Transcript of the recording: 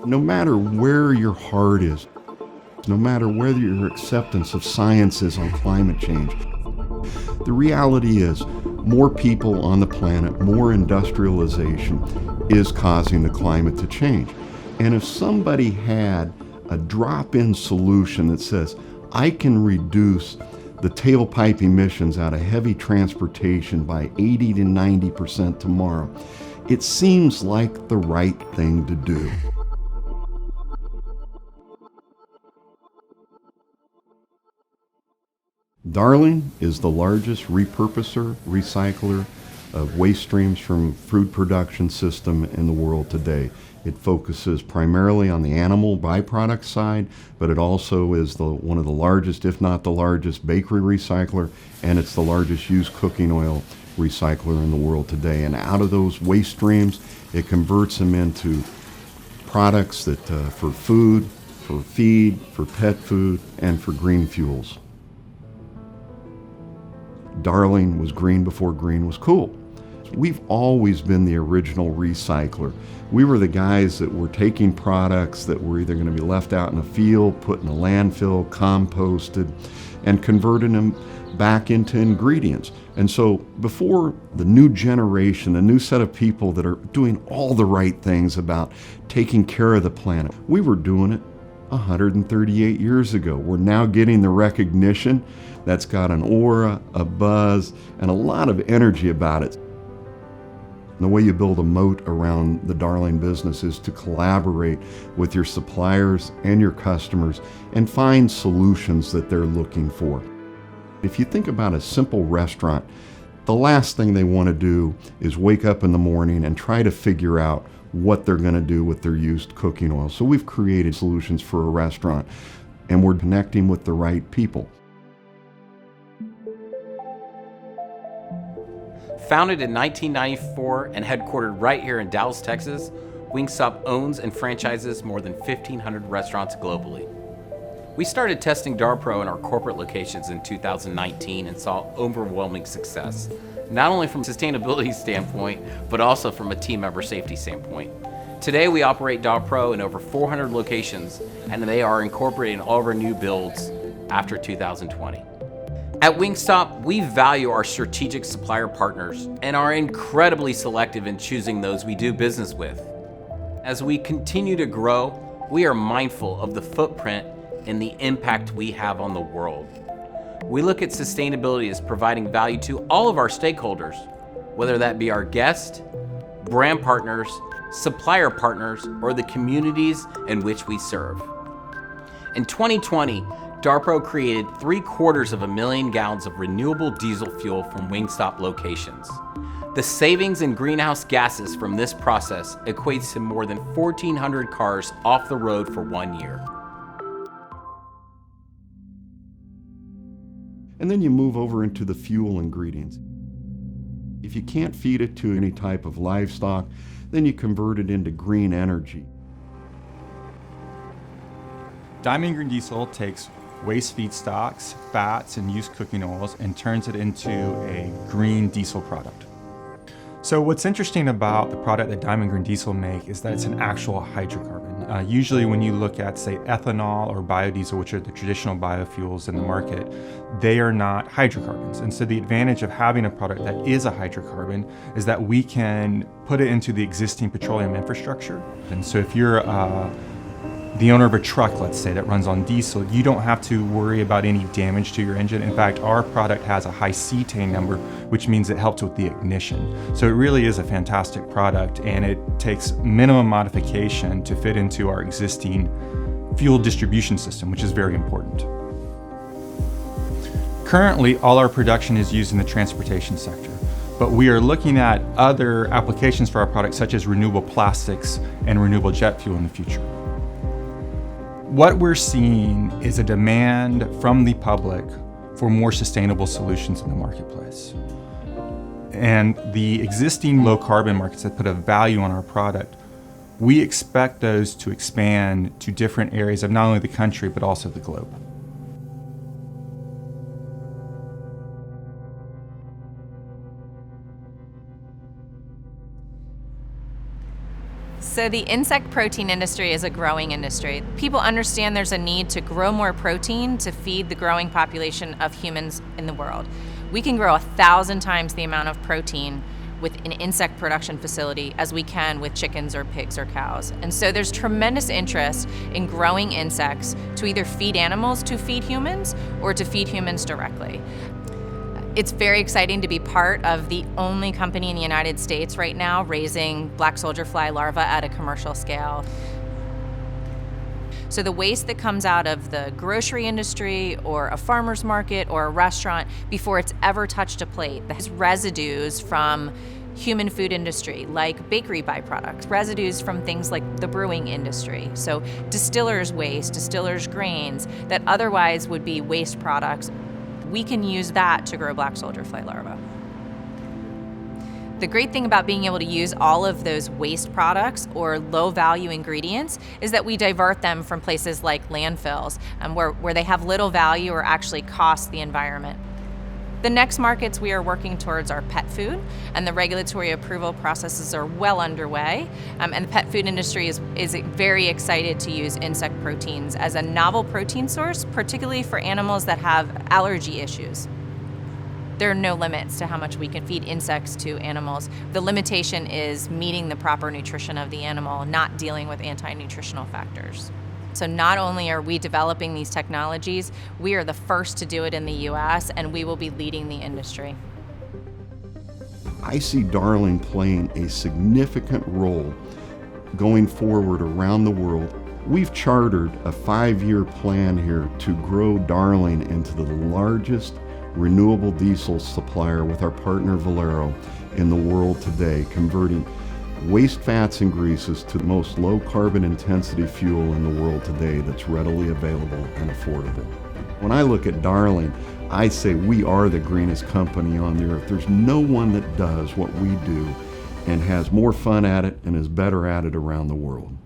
No matter where your heart is, no matter whether your acceptance of science is on climate change, the reality is more people on the planet, more industrialization is causing the climate to change. And if somebody had a drop-in solution that says, I can reduce the tailpipe emissions out of heavy transportation by 80 to 90% tomorrow, it seems like the right thing to do. Darling is the largest repurposer, recycler of waste streams from food production system in the world today. It focuses primarily on the animal byproduct side, but it also is one of the largest, if not the largest, bakery recycler, and it's the largest used cooking oil recycler in the world today. And out of those waste streams, it converts them into products that for food, for feed, for pet food, and for green fuels. Darling was green before green was cool. We've always been the original recycler. We were the guys that were taking products that were either going to be left out in a field, put in a landfill, composted, and converting them back into ingredients. And so before the new generation, the new set of people that are doing all the right things about taking care of the planet, we were doing it 138 years ago. We're now getting the recognition that's got an aura, a buzz, and a lot of energy about it. And the way you build a moat around the Darling business is to collaborate with your suppliers and your customers and find solutions that they're looking for. If you think about a simple restaurant, the last thing they want to do is wake up in the morning and try to figure out what they're going to do with their used cooking oil. So we've created solutions for a restaurant, and we're connecting with the right people. Founded in 1994 and headquartered right here in Dallas, Texas, Wingstop owns and franchises more than 1,500 restaurants globally. We started testing DarPro in our corporate locations in 2019 and saw overwhelming success, not only from a sustainability standpoint, but also from a team member safety standpoint. Today we operate DarPro in over 400 locations, and they are incorporating all of our new builds after 2020. At Wingstop, we value our strategic supplier partners and are incredibly selective in choosing those we do business with. As we continue to grow, we are mindful of the footprint and the impact we have on the world. We look at sustainability as providing value to all of our stakeholders, whether that be our guests, brand partners, supplier partners, or the communities in which we serve. In 2020, DarPro created 750,000 gallons of renewable diesel fuel from Wingstop locations. The savings in greenhouse gases from this process equates to more than 1,400 cars off the road for 1 year. And then you move over into the fuel ingredients. If you can't feed it to any type of livestock, then you convert it into green energy. Diamond Green Diesel takes waste feedstocks, fats, and used cooking oils and turns it into a green diesel product. So what's interesting about the product that Diamond Green Diesel make is that it's an actual hydrocarbon. Usually when you look at, say, ethanol or biodiesel, which are the traditional biofuels in the market, they are not hydrocarbons. And so the advantage of having a product that is a hydrocarbon is that we can put it into the existing petroleum infrastructure. And so if you're the owner of a truck, let's say, that runs on diesel, you don't have to worry about any damage to your engine. In fact, our product has a high cetane number, which means it helps with the ignition. So it really is a fantastic product, and it takes minimum modification to fit into our existing fuel distribution system, which is very important. Currently, all our production is used in the transportation sector, but we are looking at other applications for our products, such as renewable plastics and renewable jet fuel in the future. What we're seeing is a demand from the public for more sustainable solutions in the marketplace. And the existing low carbon markets that put a value on our product, we expect those to expand to different areas of not only the country, but also the globe. So the insect protein industry is a growing industry. People understand there's a need to grow more protein to feed the growing population of humans in the world. We can grow 1,000 times the amount of protein with an insect production facility as we can with chickens or pigs or cows. And so there's tremendous interest in growing insects to either feed animals to feed humans or to feed humans directly. It's very exciting to be part of the only company in the United States right now raising black soldier fly larvae at a commercial scale. So the waste that comes out of the grocery industry or a farmer's market or a restaurant before it's ever touched a plate, the residues from human food industry like bakery byproducts, residues from things like the brewing industry. So distillers' waste, distillers' grains that otherwise would be waste products, we can use that to grow black soldier fly larvae. The great thing about being able to use all of those waste products or low value ingredients is that we divert them from places like landfills where they have little value or actually cost the environment. The next markets we are working towards are pet food, and the regulatory approval processes are well underway. And the pet food industry is very excited to use insect proteins as a novel protein source, particularly for animals that have allergy issues. There are no limits to how much we can feed insects to animals. The limitation is meeting the proper nutrition of the animal, not dealing with anti-nutritional factors. So not only are we developing these technologies, we are the first to do it in the US, and we will be leading the industry. I see Darling playing a significant role going forward around the world. We've chartered a 5-year plan here to grow Darling into the largest renewable diesel supplier with our partner Valero in the world today, converting waste fats and greases to the most low carbon intensity fuel in the world today that's readily available and affordable. When I look at Darling, I say we are the greenest company on the earth. There's no one that does what we do and has more fun at it and is better at it around the world.